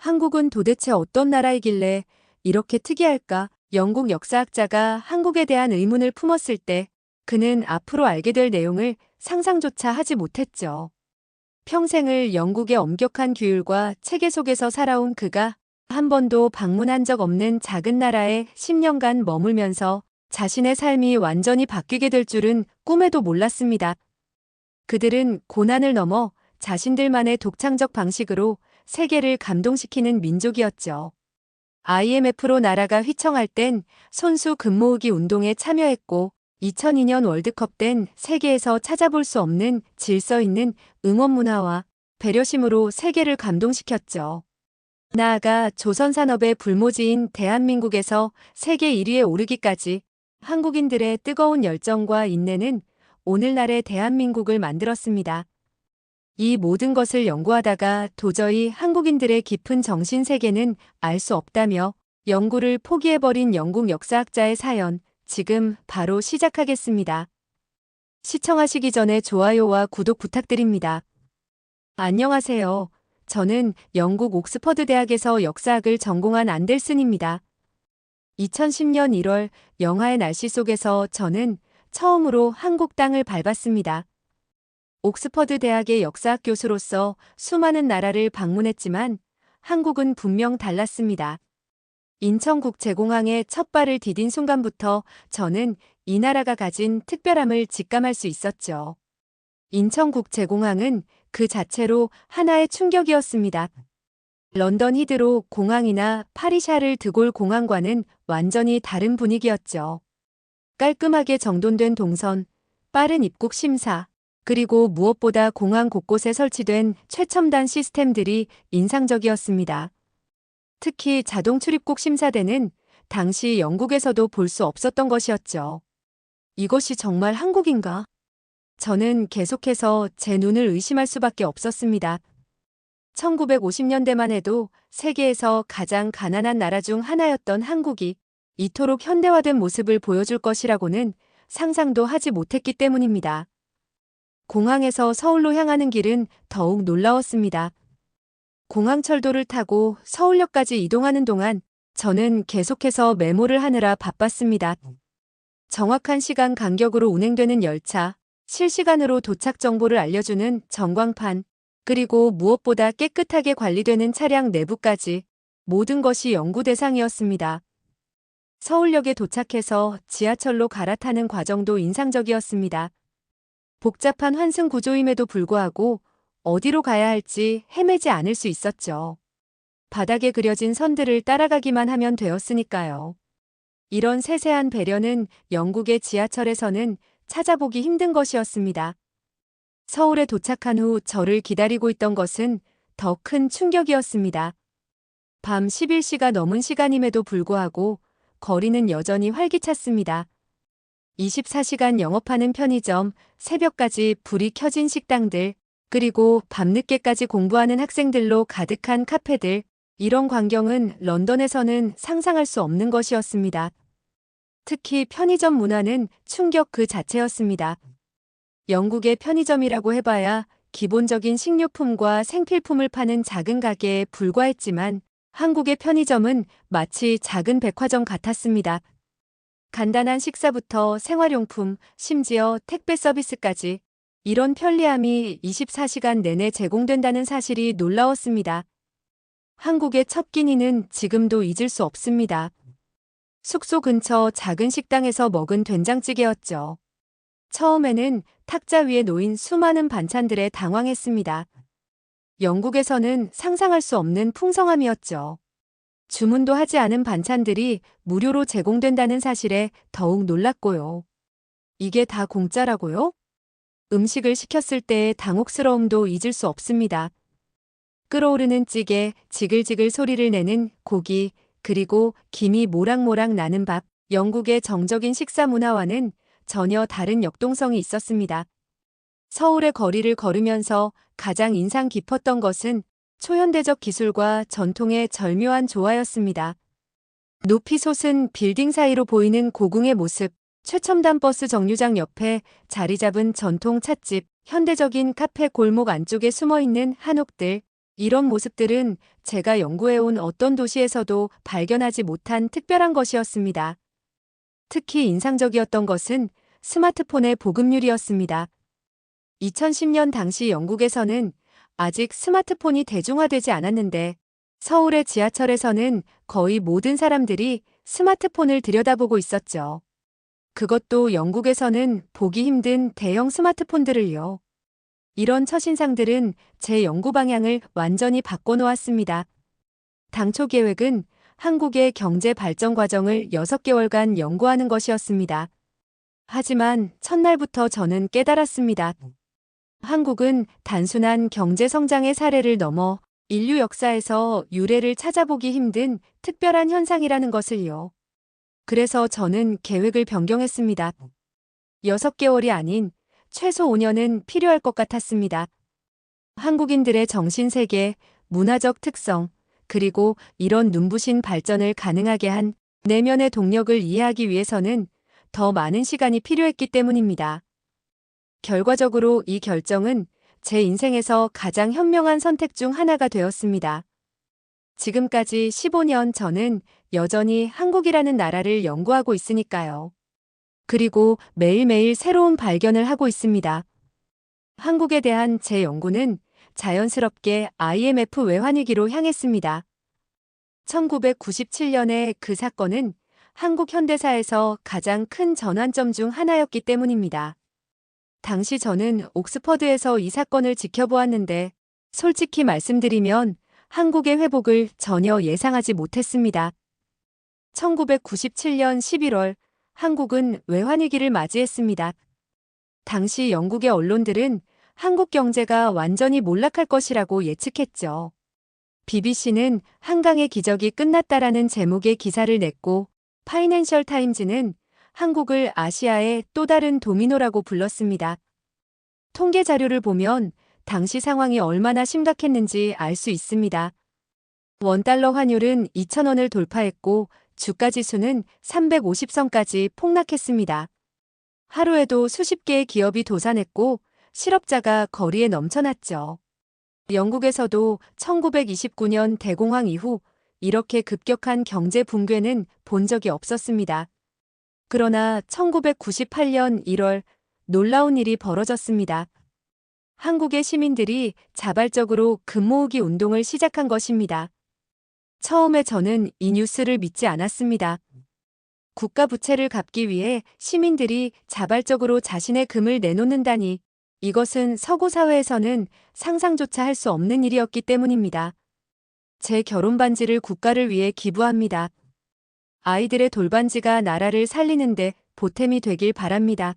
한국은 도대체 어떤 나라이길래 이렇게 특이할까? 영국 역사학자가 한국에 대한 의문을 품었을 때 그는 앞으로 알게 될 내용을 상상조차 하지 못했죠. 평생을 영국의 엄격한 규율과 체계 속에서 살아온 그가 한 번도 방문한 적 없는 작은 나라에 10년간 머물면서 자신의 삶이 완전히 바뀌게 될 줄은 꿈에도 몰랐습니다. 그들은 고난을 넘어 자신들만의 독창적 방식으로 세계를 감동시키는 민족이었죠. IMF로 나라가 휘청할 땐 손수 금모으기 운동에 참여했고 2002년 월드컵 땐 세계에서 찾아볼 수 없는 질서 있는 응원 문화와 배려심으로 세계를 감동시켰죠. 나아가 조선산업의 불모지인 대한민국에서 세계 1위에 오르기까지 한국인들의 뜨거운 열정과 인내는 오늘날의 대한민국을 만들었습니다. 이 모든 것을 연구하다가 도저히 한국인들의 깊은 정신 세계는 알 수 없다며 연구를 포기해버린 영국 역사학자의 사연, 지금 바로 시작하겠습니다. 시청하시기 전에 좋아요와 구독 부탁드립니다. 안녕하세요. 저는 영국 옥스퍼드 대학에서 역사학을 전공한 안델슨입니다. 2010년 1월 영하의 날씨 속에서 저는 처음으로 한국 땅을 밟았습니다. 옥스퍼드 대학의 역사학 교수로서 수많은 나라를 방문했지만 한국은 분명 달랐습니다. 인천국제공항에 첫 발을 디딘 순간부터 저는 이 나라가 가진 특별함을 직감할 수 있었죠. 인천국제공항은 그 자체로 하나의 충격이었습니다. 런던 히드로 공항이나 파리 샤를 드골 공항과는 완전히 다른 분위기였죠. 깔끔하게 정돈된 동선, 빠른 입국 심사, 그리고 무엇보다 공항 곳곳에 설치된 최첨단 시스템들이 인상적이었습니다. 특히 자동 출입국 심사대는 당시 영국에서도 볼 수 없었던 것이었죠. 이것이 정말 한국인가? 저는 계속해서 제 눈을 의심할 수밖에 없었습니다. 1950년대만 해도 세계에서 가장 가난한 나라 중 하나였던 한국이 이토록 현대화된 모습을 보여줄 것이라고는 상상도 하지 못했기 때문입니다. 공항에서 서울로 향하는 길은 더욱 놀라웠습니다. 공항철도를 타고 서울역까지 이동하는 동안 저는 계속해서 메모를 하느라 바빴습니다. 정확한 시간 간격으로 운행되는 열차, 실시간으로 도착 정보를 알려주는 전광판, 그리고 무엇보다 깨끗하게 관리되는 차량 내부까지 모든 것이 연구 대상이었습니다. 서울역에 도착해서 지하철로 갈아타는 과정도 인상적이었습니다. 복잡한 환승 구조임에도 불구하고 어디로 가야 할지 헤매지 않을 수 있었죠. 바닥에 그려진 선들을 따라가기만 하면 되었으니까요. 이런 세세한 배려는 영국의 지하철에서는 찾아보기 힘든 것이었습니다. 서울에 도착한 후 저를 기다리고 있던 것은 더 큰 충격이었습니다. 밤 11시가 넘은 시간임에도 불구하고 거리는 여전히 활기찼습니다. 24시간 영업하는 편의점, 새벽까지 불이 켜진 식당들, 그리고 밤늦게까지 공부하는 학생들로 가득한 카페들, 이런 광경은 런던에서는 상상할 수 없는 것이었습니다. 특히 편의점 문화는 충격 그 자체였습니다. 영국의 편의점이라고 해봐야 기본적인 식료품과 생필품을 파는 작은 가게에 불과했지만 한국의 편의점은 마치 작은 백화점 같았습니다. 간단한 식사부터 생활용품, 심지어 택배 서비스까지 이런 편리함이 24시간 내내 제공된다는 사실이 놀라웠습니다. 한국의 첫 끼니는 지금도 잊을 수 없습니다. 숙소 근처 작은 식당에서 먹은 된장찌개였죠. 처음에는 탁자 위에 놓인 수많은 반찬들에 당황했습니다. 영국에서는 상상할 수 없는 풍성함이었죠. 주문도 하지 않은 반찬들이 무료로 제공된다는 사실에 더욱 놀랐고요. 이게 다 공짜라고요? 음식을 시켰을 때의 당혹스러움도 잊을 수 없습니다. 끓어오르는 찌개, 지글지글 소리를 내는 고기, 그리고 김이 모락모락 나는 밥, 영국의 정적인 식사 문화와는 전혀 다른 역동성이 있었습니다. 서울의 거리를 걸으면서 가장 인상 깊었던 것은 초현대적 기술과 전통의 절묘한 조화였습니다. 높이 솟은 빌딩 사이로 보이는 고궁의 모습, 최첨단 버스 정류장 옆에 자리 잡은 전통 찻집, 현대적인 카페 골목 안쪽에 숨어있는 한옥들, 이런 모습들은 제가 연구해온 어떤 도시에서도 발견하지 못한 특별한 것이었습니다. 특히 인상적이었던 것은 스마트폰의 보급률이었습니다. 2010년 당시 영국에서는 아직 스마트폰이 대중화되지 않았는데 서울의 지하철에서는 거의 모든 사람들이 스마트폰을 들여다보고 있었죠. 그것도 영국에서는 보기 힘든 대형 스마트폰들을요. 이런 첫인상들은 제 연구 방향을 완전히 바꿔놓았습니다. 당초 계획은 한국의 경제 발전 과정을 6개월간 연구하는 것이었습니다. 하지만 첫날부터 저는 깨달았습니다. 한국은 단순한 경제 성장의 사례를 넘어 인류 역사에서 유례를 찾아보기 힘든 특별한 현상이라는 것을요. 그래서 저는 계획을 변경했습니다. 6개월이 아닌 최소 5년은 필요할 것 같았습니다. 한국인들의 정신세계, 문화적 특성, 그리고 이런 눈부신 발전을 가능하게 한 내면의 동력을 이해하기 위해서는 더 많은 시간이 필요했기 때문입니다. 결과적으로 이 결정은 제 인생에서 가장 현명한 선택 중 하나가 되었습니다. 지금까지 15년 저는 여전히 한국이라는 나라를 연구하고 있으니까요. 그리고 매일매일 새로운 발견을 하고 있습니다. 한국에 대한 제 연구는 자연스럽게 IMF 외환위기로 향했습니다. 1997년의 그 사건은 한국 현대사에서 가장 큰 전환점 중 하나였기 때문입니다. 당시 저는 옥스퍼드에서 이 사건을 지켜보았는데 솔직히 말씀드리면 한국의 회복을 전혀 예상하지 못했습니다. 1997년 11월 한국은 외환위기를 맞이했습니다. 당시 영국의 언론들은 한국 경제가 완전히 몰락할 것이라고 예측했죠. BBC는 한강의 기적이 끝났다라는 제목의 기사를 냈고 파이낸셜 타임즈는 한국을 아시아의 또 다른 도미노라고 불렀습니다. 통계 자료를 보면 당시 상황이 얼마나 심각했는지 알 수 있습니다. 원달러 환율은 2,000원을 돌파했고 주가 지수는 350선까지 폭락했습니다. 하루에도 수십 개의 기업이 도산했고 실업자가 거리에 넘쳐났죠. 영국에서도 1929년 대공황 이후 이렇게 급격한 경제 붕괴는 본 적이 없었습니다. 그러나 1998년 1월 놀라운 일이 벌어졌습니다. 한국의 시민들이 자발적으로 금 모으기 운동을 시작한 것입니다. 처음에 저는 이 뉴스를 믿지 않았습니다. 국가 부채를 갚기 위해 시민들이 자발적으로 자신의 금을 내놓는다니 이것은 서구 사회에서는 상상조차 할 수 없는 일이었기 때문입니다. 제 결혼 반지를 국가를 위해 기부합니다. 아이들의 돌반지가 나라를 살리는데 보탬이 되길 바랍니다.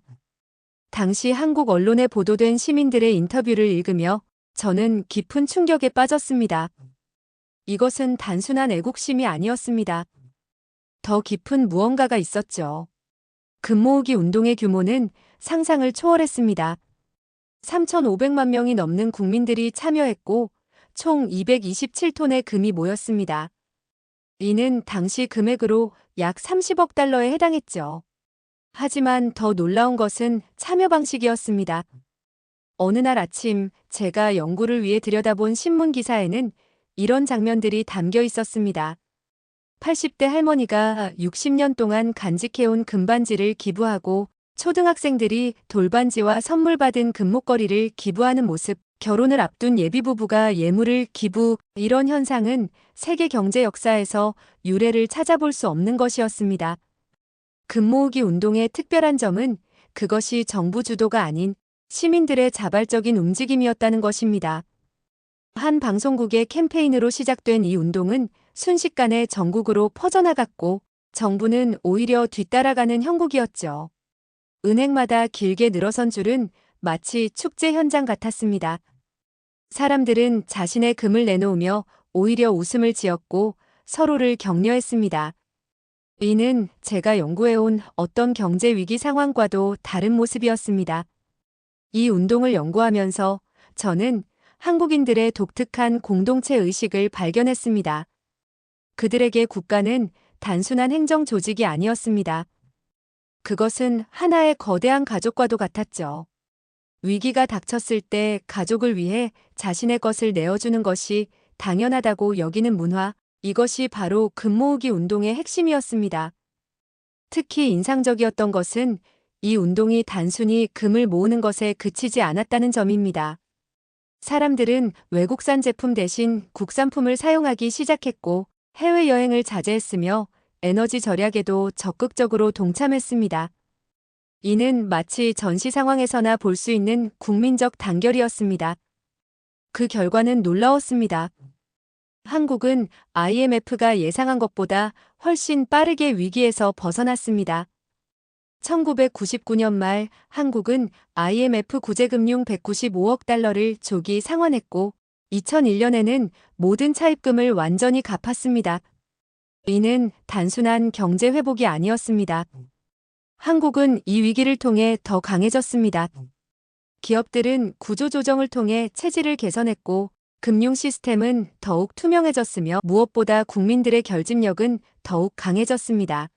당시 한국 언론에 보도된 시민들의 인터뷰를 읽으며 저는 깊은 충격에 빠졌습니다. 이것은 단순한 애국심이 아니었습니다. 더 깊은 무언가가 있었죠. 금 모으기 운동의 규모는 상상을 초월했습니다. 3,500만 명이 넘는 국민들이 참여했고 총 227톤의 금이 모였습니다. 이는 당시 금액으로 약 30억 달러에 해당했죠. 하지만 더 놀라운 것은 참여 방식이었습니다. 어느 날 아침 제가 연구를 위해 들여다본 신문 기사에는 이런 장면들이 담겨 있었습니다. 80대 할머니가 60년 동안 간직해온 금반지를 기부하고 초등학생들이 돌반지와 선물 받은 금목걸이를 기부하는 모습, 결혼을 앞둔 예비부부가 예물을 기부, 이런 현상은 세계 경제 역사에서 유례를 찾아볼 수 없는 것이었습니다. 금 모으기 운동의 특별한 점은 그것이 정부 주도가 아닌 시민들의 자발적인 움직임이었다는 것입니다. 한 방송국의 캠페인으로 시작된 이 운동은 순식간에 전국으로 퍼져나갔고 정부는 오히려 뒤따라가는 형국이었죠. 은행마다 길게 늘어선 줄은 마치 축제 현장 같았습니다. 사람들은 자신의 금을 내놓으며 오히려 웃음을 지었고 서로를 격려했습니다. 이는 제가 연구해온 어떤 경제 위기 상황과도 다른 모습이었습니다. 이 운동을 연구하면서 저는 한국인들의 독특한 공동체 의식을 발견했습니다. 그들에게 국가는 단순한 행정 조직이 아니었습니다. 그것은 하나의 거대한 가족과도 같았죠. 위기가 닥쳤을 때 가족을 위해 자신의 것을 내어주는 것이 당연하다고 여기는 문화, 이것이 바로 금 모으기 운동의 핵심이었습니다. 특히 인상적이었던 것은 이 운동이 단순히 금을 모으는 것에 그치지 않았다는 점입니다. 사람들은 외국산 제품 대신 국산품을 사용하기 시작했고 해외여행을 자제했으며 에너지 절약에도 적극적으로 동참했습니다. 이는 마치 전시 상황에서나 볼 수 있는 국민적 단결이었습니다. 그 결과는 놀라웠습니다. 한국은 IMF가 예상한 것보다 훨씬 빠르게 위기에서 벗어났습니다. 1999년 말 한국은 IMF 구제금융 195억 달러를 조기 상환했고 2001년에는 모든 차입금을 완전히 갚았습니다. 이는 단순한 경제 회복이 아니었습니다. 한국은 이 위기를 통해 더 강해졌습니다. 기업들은 구조조정을 통해 체질을 개선했고 금융 시스템은 더욱 투명해졌으며 무엇보다 국민들의 결집력은 더욱 강해졌습니다.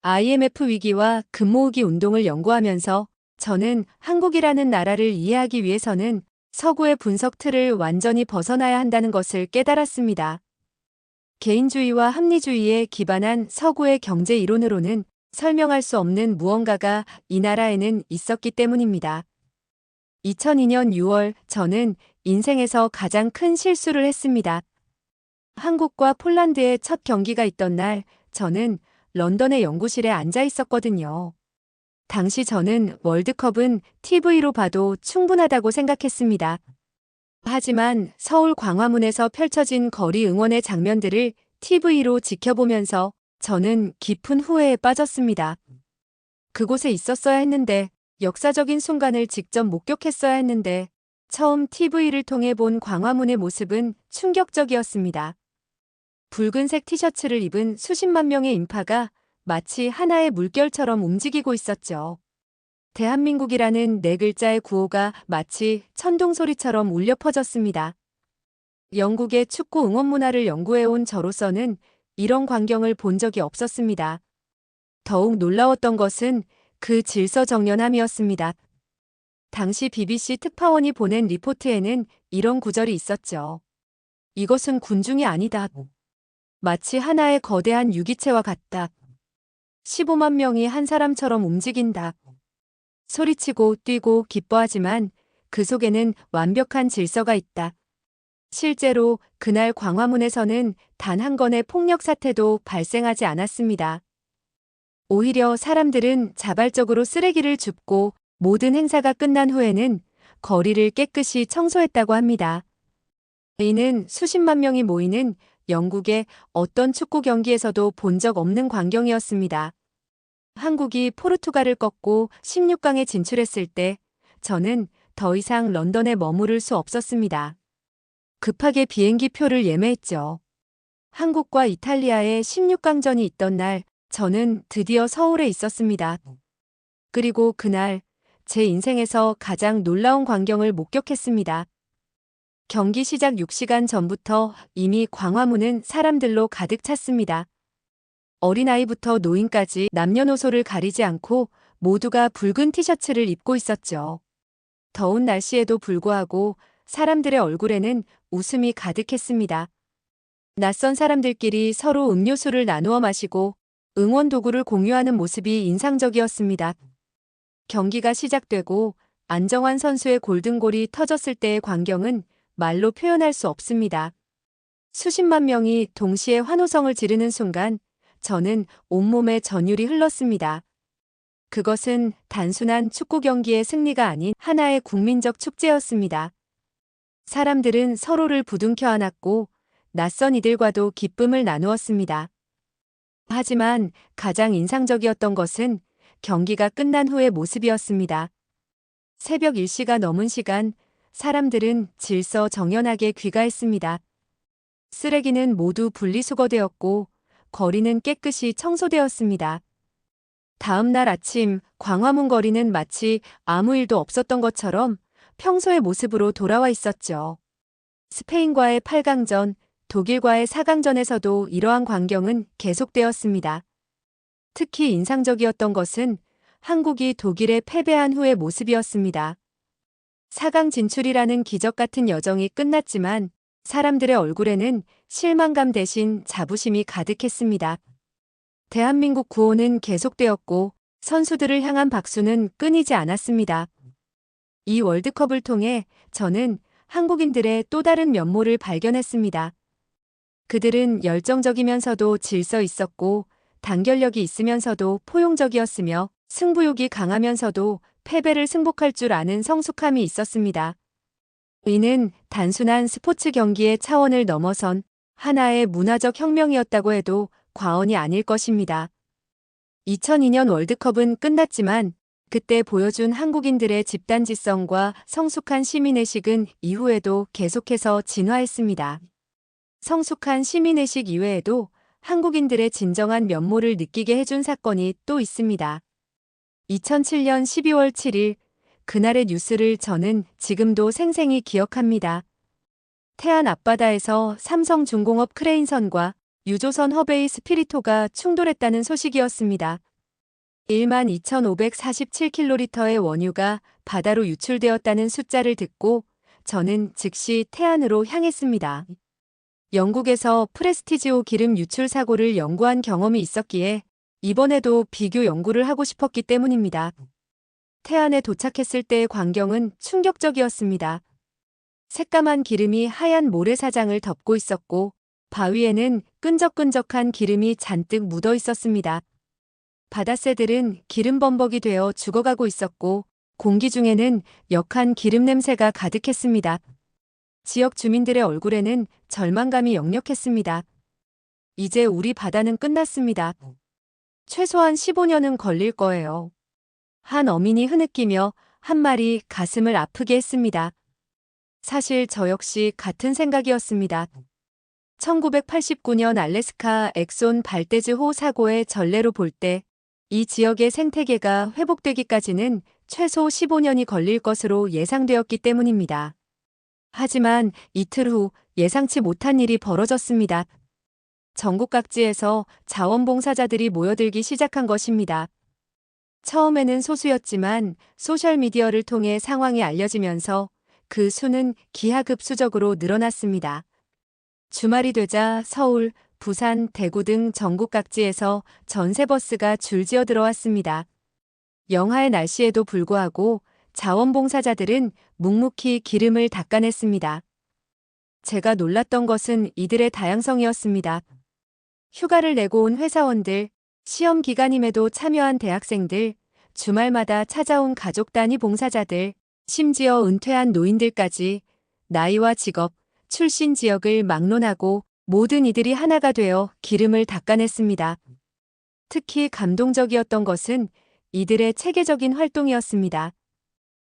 IMF 위기와 금 모으기 운동을 연구하면서 저는 한국이라는 나라를 이해하기 위해서는 서구의 분석 틀을 완전히 벗어나야 한다는 것을 깨달았습니다. 개인주의와 합리주의에 기반한 서구의 경제 이론으로는 설명할 수 없는 무언가가 이 나라에는 있었기 때문입니다. 2002년 6월 저는 인생에서 가장 큰 실수를 했습니다. 한국과 폴란드의 첫 경기가 있던 날 저는 런던의 연구실에 앉아 있었거든요. 당시 저는 월드컵은 TV로 봐도 충분하다고 생각했습니다. 하지만 서울 광화문에서 펼쳐진 거리 응원의 장면들을 TV로 지켜보면서 저는 깊은 후회에 빠졌습니다. 그곳에 있었어야 했는데, 역사적인 순간을 직접 목격했어야 했는데, 처음 TV를 통해 본 광화문의 모습은 충격적이었습니다. 붉은색 티셔츠를 입은 수십만 명의 인파가 마치 하나의 물결처럼 움직이고 있었죠. 대한민국이라는 네 글자의 구호가 마치 천둥소리처럼 울려 퍼졌습니다. 영국의 축구 응원 문화를 연구해온 저로서는 이런 광경을 본 적이 없었습니다. 더욱 놀라웠던 것은 그 질서정연함이었습니다. 당시 BBC 특파원이 보낸 리포트에는 이런 구절이 있었죠. 이것은 군중이 아니다. 마치 하나의 거대한 유기체와 같다. 15만 명이 한 사람처럼 움직인다. 소리치고 뛰고 기뻐하지만 그 속에는 완벽한 질서가 있다. 실제로 그날 광화문에서는 단 한 건의 폭력 사태도 발생하지 않았습니다. 오히려 사람들은 자발적으로 쓰레기를 줍고 모든 행사가 끝난 후에는 거리를 깨끗이 청소했다고 합니다. 이는 수십만 명이 모이는 영국의 어떤 축구 경기에서도 본 적 없는 광경이었습니다. 한국이 포르투갈을 꺾고 16강에 진출했을 때 저는 더 이상 런던에 머무를 수 없었습니다. 급하게 비행기 표를 예매했죠. 한국과 이탈리아의 16강전이 있던 날 저는 드디어 서울에 있었습니다. 그리고 그날 제 인생에서 가장 놀라운 광경을 목격했습니다. 경기 시작 6시간 전부터 이미 광화문은 사람들로 가득 찼습니다. 어린아이부터 노인까지 남녀노소를 가리지 않고 모두가 붉은 티셔츠를 입고 있었죠. 더운 날씨에도 불구하고 사람들의 얼굴에는 웃음이 가득했습니다. 낯선 사람들끼리 서로 음료수를 나누어 마시고 응원 도구를 공유하는 모습이 인상적이었습니다. 경기가 시작되고 안정환 선수의 골든골이 터졌을 때의 광경은 말로 표현할 수 없습니다. 수십만 명이 동시에 환호성을 지르는 순간 저는 온몸에 전율이 흘렀습니다. 그것은 단순한 축구 경기의 승리가 아닌 하나의 국민적 축제였습니다. 사람들은 서로를 부둥켜 안았고 낯선 이들과도 기쁨을 나누었습니다. 하지만 가장 인상적이었던 것은 경기가 끝난 후의 모습이었습니다. 새벽 1시가 넘은 시간, 사람들은 질서정연하게 귀가했습니다. 쓰레기는 모두 분리수거되었고 거리는 깨끗이 청소되었습니다. 다음 날 아침 광화문 거리는 마치 아무 일도 없었던 것처럼 평소의 모습으로 돌아와 있었죠. 스페인과의 8강전, 독일과의 4강전에서도 이러한 광경은 계속되었습니다. 특히 인상적이었던 것은 한국이 독일에 패배한 후의 모습이었습니다. 4강 진출이라는 기적 같은 여정이 끝났지만 사람들의 얼굴에는 실망감 대신 자부심이 가득했습니다. 대한민국 구호는 계속되었고 선수들을 향한 박수는 끊이지 않았습니다. 이 월드컵을 통해 저는 한국인들의 또 다른 면모를 발견했습니다. 그들은 열정적이면서도 질서 있었고 단결력이 있으면서도 포용적이었으며 승부욕이 강하면서도 패배를 승복할 줄 아는 성숙함이 있었습니다. 이는 단순한 스포츠 경기의 차원을 넘어선 하나의 문화적 혁명이었다고 해도 과언이 아닐 것입니다. 2002년 월드컵은 끝났지만 그때 보여준 한국인들의 집단지성과 성숙한 시민의식은 이후에도 계속해서 진화했습니다. 성숙한 시민의식 이외에도 한국인들의 진정한 면모를 느끼게 해준 사건이 또 있습니다. 2007년 12월 7일, 그날의 뉴스를 저는 지금도 생생히 기억합니다. 태안 앞바다에서 삼성중공업 크레인선과 유조선 허베이 스피리토가 충돌했다는 소식이었습니다. 12,547km의 원유가 바다로 유출되었다는 숫자를 듣고 저는 즉시 태안으로 향했습니다. 영국에서 프레스티지오 기름 유출 사고를 연구한 경험이 있었기에 이번에도 비교 연구를 하고 싶었기 때문입니다. 태안에 도착했을 때의 광경은 충격적이었습니다. 새까만 기름이 하얀 모래사장을 덮고 있었고 바위에는 끈적끈적한 기름이 잔뜩 묻어 있었습니다. 바다새들은 기름 범벅이 되어 죽어가고 있었고 공기 중에는 역한 기름 냄새가 가득했습니다. 지역 주민들의 얼굴에는 절망감이 역력했습니다. 이제 우리 바다는 끝났습니다. 최소한 15년은 걸릴 거예요. 한 어민이 흐느끼며 한 말이 가슴을 아프게 했습니다. 사실 저 역시 같은 생각이었습니다. 1989년 알래스카 엑손 발대즈호 사고의 전례로 볼 때 이 지역의 생태계가 회복되기까지는 최소 15년이 걸릴 것으로 예상되었기 때문입니다. 하지만 이틀 후 예상치 못한 일이 벌어졌습니다. 전국 각지에서 자원봉사자들이 모여들기 시작한 것입니다. 처음에는 소수였지만 소셜미디어를 통해 상황이 알려지면서 그 수는 기하급수적으로 늘어났습니다. 주말이 되자 서울, 부산, 대구 등 전국 각지에서 전세버스가 줄지어 들어왔습니다. 영하의 날씨에도 불구하고 자원봉사자들은 묵묵히 기름을 닦아냈습니다. 제가 놀랐던 것은 이들의 다양성이었습니다. 휴가를 내고 온 회사원들, 시험 기간임에도 참여한 대학생들, 주말마다 찾아온 가족 단위 봉사자들, 심지어 은퇴한 노인들까지 나이와 직업, 출신 지역을 막론하고 모든 이들이 하나가 되어 기름을 닦아냈습니다. 특히 감동적이었던 것은 이들의 체계적인 활동이었습니다.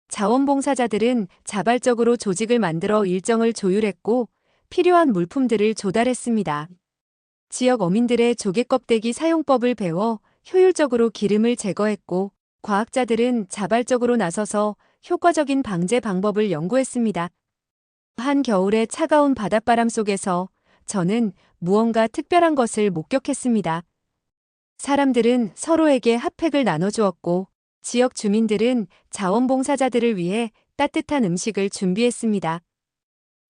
자원봉사자들은 자발적으로 조직을 만들어 일정을 조율했고 필요한 물품들을 조달했습니다. 지역 어민들의 조개껍데기 사용법을 배워 효율적으로 기름을 제거했고 과학자들은 자발적으로 나서서 효과적인 방제 방법을 연구했습니다. 한겨울의 차가운 바닷바람 속에서 저는 무언가 특별한 것을 목격했습니다. 사람들은 서로에게 핫팩을 나눠주었고 지역 주민들은 자원봉사자들을 위해 따뜻한 음식을 준비했습니다.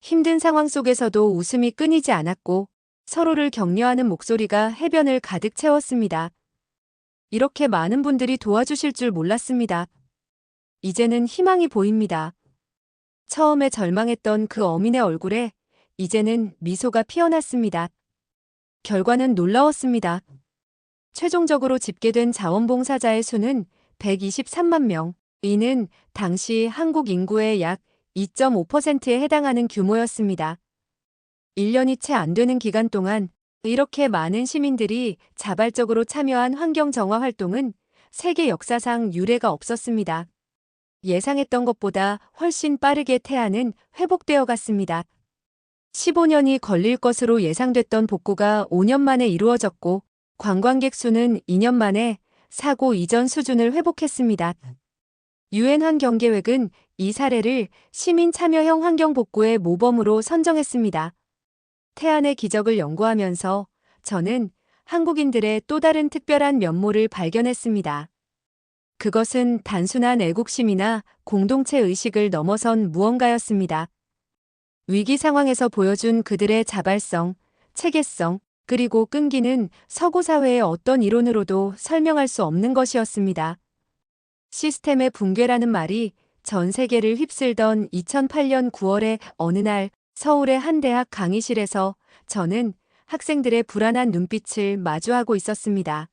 힘든 상황 속에서도 웃음이 끊이지 않았고 서로를 격려하는 목소리가 해변을 가득 채웠습니다. 이렇게 많은 분들이 도와주실 줄 몰랐습니다. 이제는 희망이 보입니다. 처음에 절망했던 그 어민의 얼굴에 이제는 미소가 피어났습니다. 결과는 놀라웠습니다. 최종적으로 집계된 자원봉사자의 수는 123만 명, 이는 당시 한국 인구의 약 2.5%에 해당하는 규모였습니다. 1년이 채 안 되는 기간 동안 이렇게 많은 시민들이 자발적으로 참여한 환경 정화 활동은 세계 역사상 유례가 없었습니다. 예상했던 것보다 훨씬 빠르게 태안은 회복되어 갔습니다. 15년이 걸릴 것으로 예상됐던 복구가 5년 만에 이루어졌고 관광객 수는 2년 만에 사고 이전 수준을 회복했습니다. 유엔 환경계획은 이 사례를 시민 참여형 환경 복구의 모범으로 선정했습니다. 태안의 기적을 연구하면서 저는 한국인들의 또 다른 특별한 면모를 발견했습니다. 그것은 단순한 애국심이나 공동체 의식을 넘어선 무언가였습니다. 위기 상황에서 보여준 그들의 자발성, 체계성, 그리고 끈기는 서구 사회의 어떤 이론으로도 설명할 수 없는 것이었습니다. 시스템의 붕괴라는 말이 전 세계를 휩쓸던 2008년 9월의 어느 날 서울의 한 대학 강의실에서 저는 학생들의 불안한 눈빛을 마주하고 있었습니다.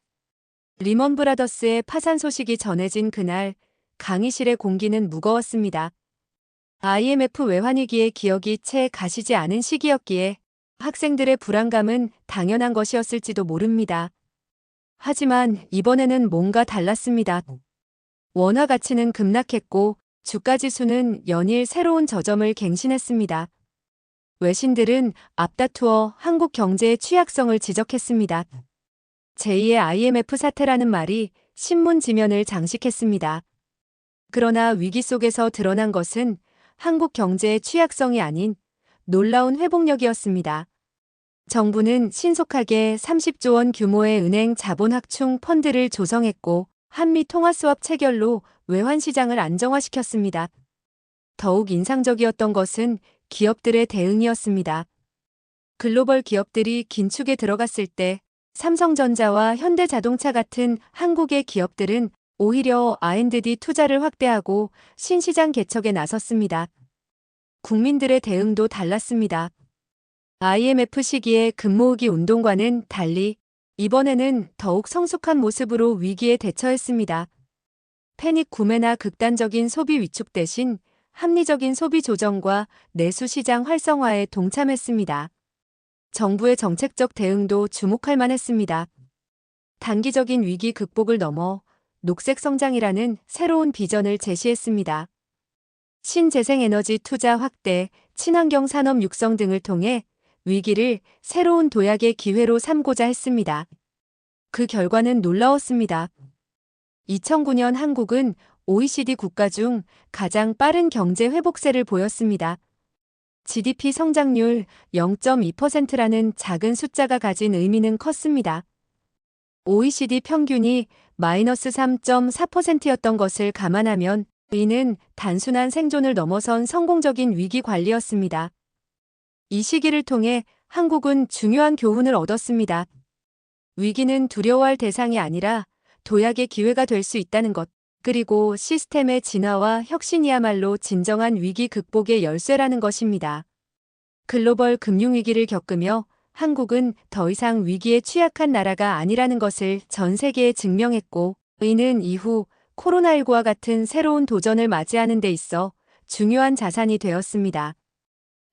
리먼 브라더스의 파산 소식이 전해진 그날 강의실의 공기는 무거웠습니다. IMF 외환위기의 기억이 채 가시지 않은 시기였기에 학생들의 불안감은 당연한 것이었을지도 모릅니다. 하지만 이번에는 뭔가 달랐습니다. 원화 가치는 급락했고 주가 지수는 연일 새로운 저점을 갱신했습니다. 외신들은 앞다투어 한국 경제의 취약성을 지적했습니다. 제2의 IMF 사태라는 말이 신문 지면을 장식했습니다. 그러나 위기 속에서 드러난 것은 한국 경제의 취약성이 아닌 놀라운 회복력이었습니다. 정부는 신속하게 30조 원 규모의 은행 자본 확충 펀드를 조성했고 한미 통화수합 체결로 외환시장을 안정화시켰습니다. 더욱 인상적이었던 것은 기업들의 대응이었습니다. 글로벌 기업들이 긴축에 들어갔을 때 삼성전자와 현대자동차 같은 한국의 기업들은 오히려 R&D 투자를 확대하고 신시장 개척에 나섰습니다. 국민들의 대응도 달랐습니다. IMF 시기의 금모으기 운동과는 달리 이번에는 더욱 성숙한 모습으로 위기에 대처했습니다. 패닉 구매나 극단적인 소비 위축 대신 합리적인 소비 조정과 내수 시장 활성화에 동참했습니다. 정부의 정책적 대응도 주목할 만했습니다. 단기적인 위기 극복을 넘어 녹색 성장이라는 새로운 비전을 제시했습니다. 신재생에너지 투자 확대, 친환경 산업 육성 등을 통해 위기를 새로운 도약의 기회로 삼고자 했습니다. 그 결과는 놀라웠습니다. 2009년 한국은 OECD 국가 중 가장 빠른 경제 회복세를 보였습니다. GDP 성장률 0.2%라는 작은 숫자가 가진 의미는 컸습니다. OECD 평균이 마이너스 3.4%였던 것을 감안하면 이는 단순한 생존을 넘어선 성공적인 위기 관리였습니다. 이 시기를 통해 한국은 중요한 교훈을 얻었습니다. 위기는 두려워할 대상이 아니라 도약의 기회가 될 수 있다는 것, 그리고 시스템의 진화와 혁신이야말로 진정한 위기 극복의 열쇠라는 것입니다. 글로벌 금융위기를 겪으며 한국은 더 이상 위기에 취약한 나라가 아니라는 것을 전 세계에 증명했고, 이는 이후 코로나19와 같은 새로운 도전을 맞이하는 데 있어 중요한 자산이 되었습니다.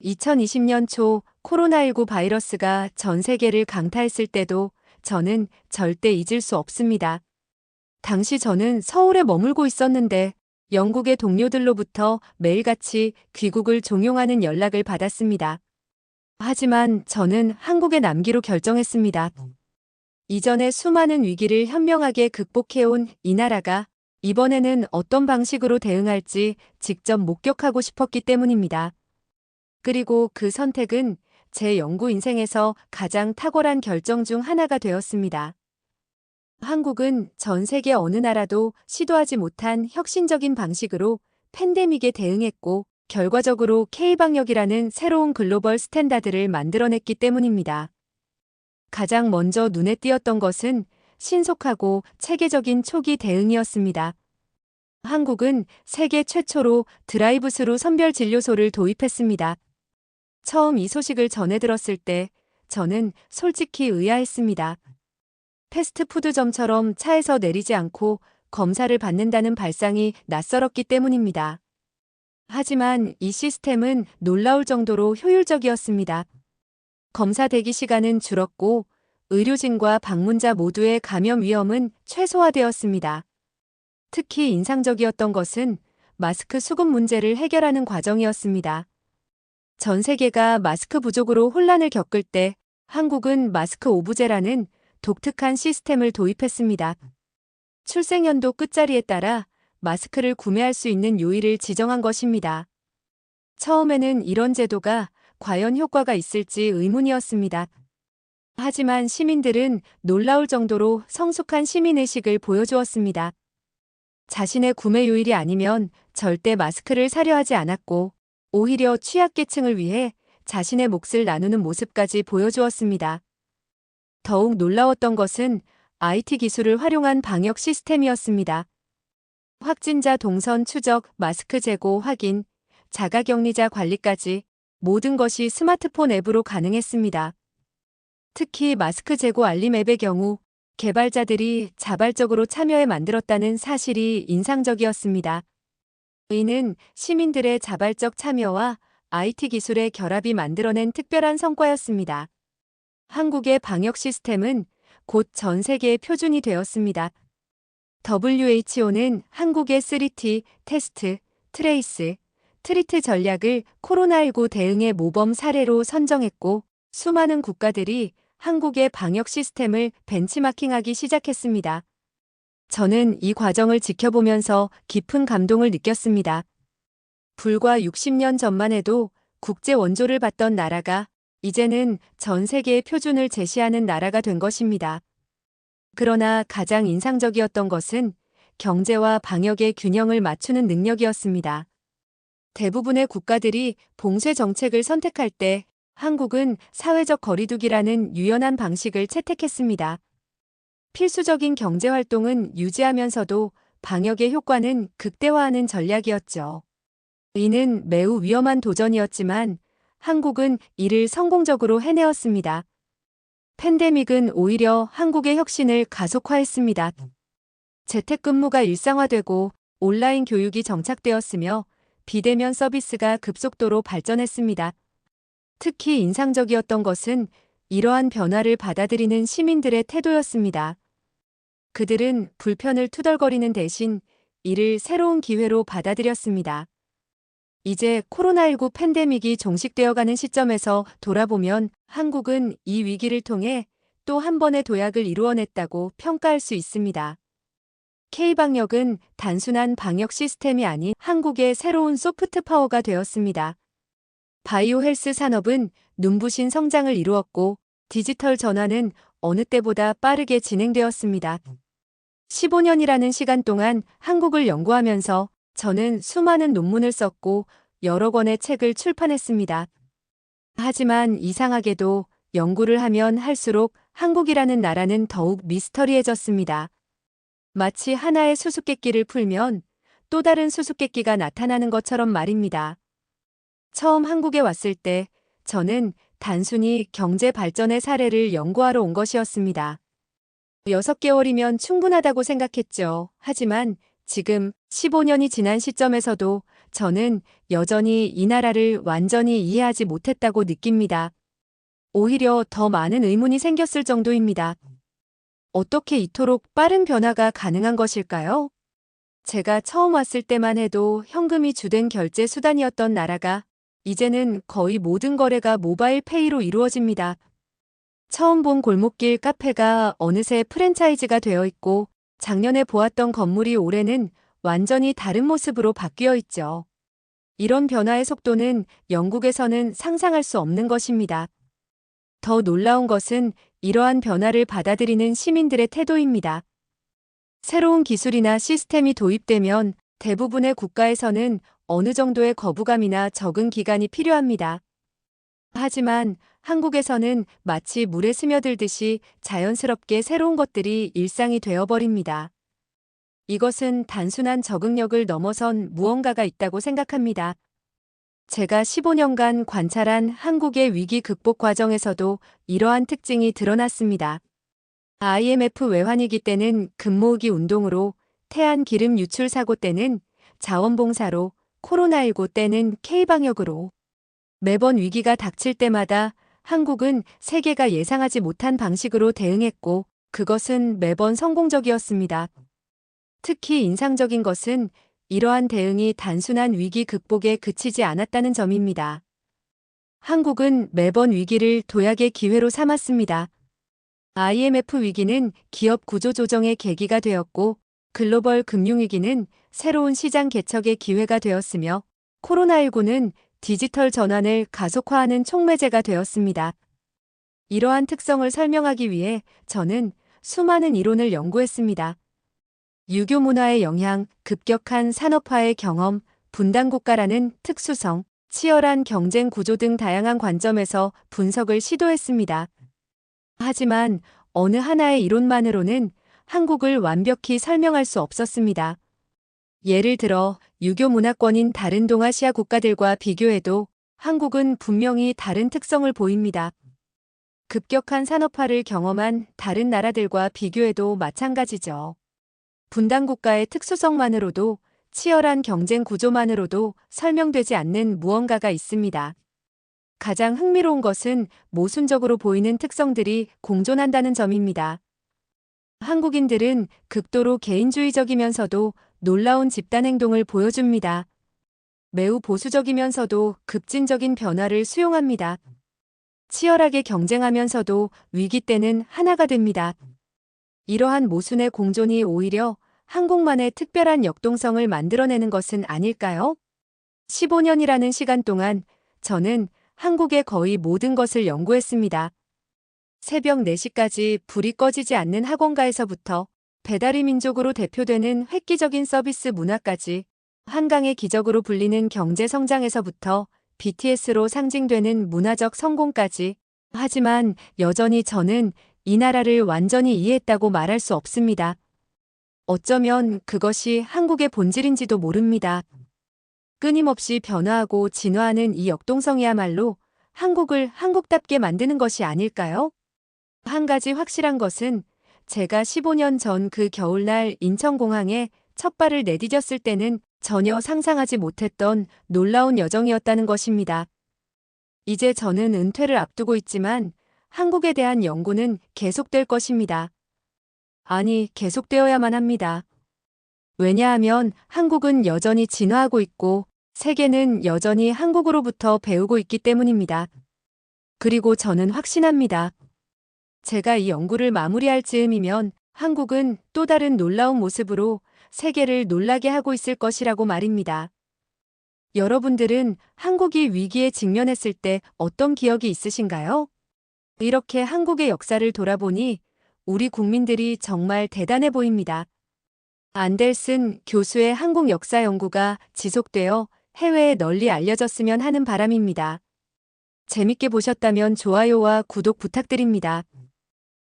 2020년 초 코로나19 바이러스가 전 세계를 강타했을 때도 저는 절대 잊을 수 없습니다. 당시 저는 서울에 머물고 있었는데 영국의 동료들로부터 매일같이 귀국을 종용하는 연락을 받았습니다. 하지만 저는 한국에 남기로 결정했습니다. 이전에 수많은 위기를 현명하게 극복해온 이 나라가 이번에는 어떤 방식으로 대응할지 직접 목격하고 싶었기 때문입니다. 그리고 그 선택은 제 연구 인생에서 가장 탁월한 결정 중 하나가 되었습니다. 한국은 전 세계 어느 나라도 시도하지 못한 혁신적인 방식으로 팬데믹에 대응했고 결과적으로 K방역이라는 새로운 글로벌 스탠다드를 만들어냈기 때문입니다. 가장 먼저 눈에 띄었던 것은 신속하고 체계적인 초기 대응이었습니다. 한국은 세계 최초로 드라이브스루 선별진료소를 도입했습니다. 처음 이 소식을 전해 들었을 때 저는 솔직히 의아했습니다. 패스트푸드점처럼 차에서 내리지 않고 검사를 받는다는 발상이 낯설었기 때문입니다. 하지만 이 시스템은 놀라울 정도로 효율적이었습니다. 검사 대기 시간은 줄었고 의료진과 방문자 모두의 감염 위험은 최소화되었습니다. 특히 인상적이었던 것은 마스크 수급 문제를 해결하는 과정이었습니다. 전 세계가 마스크 부족으로 혼란을 겪을 때 한국은 마스크 오브제라는 독특한 시스템을 도입했습니다. 출생연도 끝자리에 따라 마스크를 구매할 수 있는 요일을 지정한 것입니다. 처음에는 이런 제도가 과연 효과가 있을지 의문이었습니다. 하지만 시민들은 놀라울 정도로 성숙한 시민의식을 보여주었습니다. 자신의 구매 요일이 아니면 절대 마스크를 사려 하지 않았고, 오히려 취약계층을 위해 자신의 몫을 나누는 모습까지 보여주었습니다. 더욱 놀라웠던 것은 IT 기술을 활용한 방역 시스템이었습니다. 확진자 동선 추적, 마스크 재고 확인, 자가격리자 관리까지 모든 것이 스마트폰 앱으로 가능했습니다. 특히 마스크 재고 알림 앱의 경우 개발자들이 자발적으로 참여해 만들었다는 사실이 인상적이었습니다. 이는 시민들의 자발적 참여와 IT 기술의 결합이 만들어낸 특별한 성과였습니다. 한국의 방역 시스템은 곧 전 세계의 표준이 되었습니다. WHO는 한국의 3T, 테스트, 트레이스, 트리트 전략을 코로나19 대응의 모범 사례로 선정했고, 수많은 국가들이 한국의 방역 시스템을 벤치마킹하기 시작했습니다. 저는 이 과정을 지켜보면서 깊은 감동을 느꼈습니다. 불과 60년 전만 해도 국제 원조를 받던 나라가 이제는 전 세계의 표준을 제시하는 나라가 된 것입니다. 그러나 가장 인상적이었던 것은 경제와 방역의 균형을 맞추는 능력이었습니다. 대부분의 국가들이 봉쇄 정책을 선택할 때 한국은 사회적 거리두기라는 유연한 방식을 채택했습니다. 필수적인 경제 활동은 유지하면서도 방역의 효과는 극대화하는 전략이었죠. 이는 매우 위험한 도전이었지만 한국은 이를 성공적으로 해내었습니다. 팬데믹은 오히려 한국의 혁신을 가속화했습니다. 재택근무가 일상화되고 온라인 교육이 정착되었으며 비대면 서비스가 급속도로 발전했습니다. 특히 인상적이었던 것은 이러한 변화를 받아들이는 시민들의 태도였습니다. 그들은 불편을 투덜거리는 대신 이를 새로운 기회로 받아들였습니다. 이제 코로나19 팬데믹이 종식되어가는 시점에서 돌아보면 한국은 이 위기를 통해 또 한 번의 도약을 이루어냈다고 평가할 수 있습니다. K방역은 단순한 방역 시스템이 아닌 한국의 새로운 소프트 파워가 되었습니다. 바이오 헬스 산업은 눈부신 성장을 이루었고 디지털 전환은 어느 때보다 빠르게 진행되었습니다. 15년이라는 시간 동안 한국을 연구하면서 저는 수많은 논문을 썼고 여러 권의 책을 출판했습니다. 하지만 이상하게도 연구를 하면 할수록 한국이라는 나라는 더욱 미스터리해졌습니다. 마치 하나의 수수께끼를 풀면 또 다른 수수께끼가 나타나는 것처럼 말입니다. 처음 한국에 왔을 때 저는 단순히 경제 발전의 사례를 연구하러 온 것이었습니다. 6개월이면 충분하다고 생각했죠. 하지만 지금 15년이 지난 시점에서도 저는 여전히 이 나라를 완전히 이해하지 못했다고 느낍니다. 오히려 더 많은 의문이 생겼을 정도입니다. 어떻게 이토록 빠른 변화가 가능한 것일까요? 제가 처음 왔을 때만 해도 현금이 주된 결제 수단이었던 나라가 이제는 거의 모든 거래가 모바일 페이로 이루어집니다. 처음 본 골목길 카페가 어느새 프랜차이즈가 되어 있고 작년에 보았던 건물이 올해는 완전히 다른 모습으로 바뀌어 있죠. 이런 변화의 속도는 영국에서는 상상할 수 없는 것입니다. 더 놀라운 것은 이러한 변화를 받아들이는 시민들의 태도입니다. 새로운 기술이나 시스템이 도입되면 대부분의 국가에서는 어느 정도의 거부감이나 적응 기간이 필요합니다. 하지만 한국에서는 마치 물에 스며들듯이 자연스럽게 새로운 것들이 일상이 되어버립니다. 이것은 단순한 적응력을 넘어선 무언가가 있다고 생각합니다. 제가 15년간 관찰한 한국의 위기 극복 과정에서도 이러한 특징이 드러났습니다. IMF 외환위기 때는 금모으기 운동으로, 태안 기름 유출 사고 때는 자원봉사로, 코로나19 때는 K방역으로. 매번 위기가 닥칠 때마다 한국은 세계가 예상하지 못한 방식으로 대응했고 그것은 매번 성공적이었습니다. 특히 인상적인 것은 이러한 대응이 단순한 위기 극복에 그치지 않았다는 점입니다. 한국은 매번 위기를 도약의 기회로 삼았습니다. IMF 위기는 기업 구조 조정의 계기가 되었고 글로벌 금융위기는 새로운 시장 개척의 기회가 되었으며 코로나19는 디지털 전환을 가속화하는 촉매제가 되었습니다. 이러한 특성을 설명하기 위해 저는 수많은 이론을 연구했습니다. 유교 문화의 영향, 급격한 산업화의 경험, 분단국가라는 특수성, 치열한 경쟁 구조 등 다양한 관점에서 분석을 시도했습니다. 하지만 어느 하나의 이론만으로는 한국을 완벽히 설명할 수 없었습니다. 예를 들어 유교 문화권인 다른 동아시아 국가들과 비교해도 한국은 분명히 다른 특성을 보입니다. 급격한 산업화를 경험한 다른 나라들과 비교해도 마찬가지죠. 분단국가의 특수성만으로도 치열한 경쟁 구조만으로도 설명되지 않는 무언가가 있습니다. 가장 흥미로운 것은 모순적으로 보이는 특성들이 공존한다는 점입니다. 한국인들은 극도로 개인주의적이면서도 놀라운 집단 행동을 보여줍니다. 매우 보수적이면서도 급진적인 변화를 수용합니다. 치열하게 경쟁하면서도 위기 때는 하나가 됩니다. 이러한 모순의 공존이 오히려 한국만의 특별한 역동성을 만들어내는 것은 아닐까요? 15년이라는 시간 동안 저는 한국의 거의 모든 것을 연구했습니다. 새벽 4시까지 불이 꺼지지 않는 학원가에서부터 배달의 민족으로 대표되는 획기적인 서비스 문화까지 한강의 기적으로 불리는 경제 성장에서부터 BTS로 상징되는 문화적 성공까지. 하지만 여전히 저는 이 나라를 완전히 이해했다고 말할 수 없습니다. 어쩌면 그것이 한국의 본질인지도 모릅니다. 끊임없이 변화하고 진화하는 이 역동성이야말로 한국을 한국답게 만드는 것이 아닐까요? 한 가지 확실한 것은 제가 15년 전 그 겨울날 인천공항에 첫 발을 내디뎠을 때는 전혀 상상하지 못했던 놀라운 여정이었다는 것입니다. 이제 저는 은퇴를 앞두고 있지만 한국에 대한 연구는 계속될 것입니다. 아니, 계속되어야만 합니다. 왜냐하면 한국은 여전히 진화하고 있고 세계는 여전히 한국으로부터 배우고 있기 때문입니다. 그리고 저는 확신합니다. 제가 이 연구를 마무리할 즈음이면 한국은 또 다른 놀라운 모습으로 세계를 놀라게 하고 있을 것이라고 말입니다. 여러분들은 한국이 위기에 직면했을 때 어떤 기억이 있으신가요? 이렇게 한국의 역사를 돌아보니 우리 국민들이 정말 대단해 보입니다. 안델슨 교수의 한국 역사 연구가 지속되어 해외에 널리 알려졌으면 하는 바람입니다. 재밌게 보셨다면 좋아요와 구독 부탁드립니다.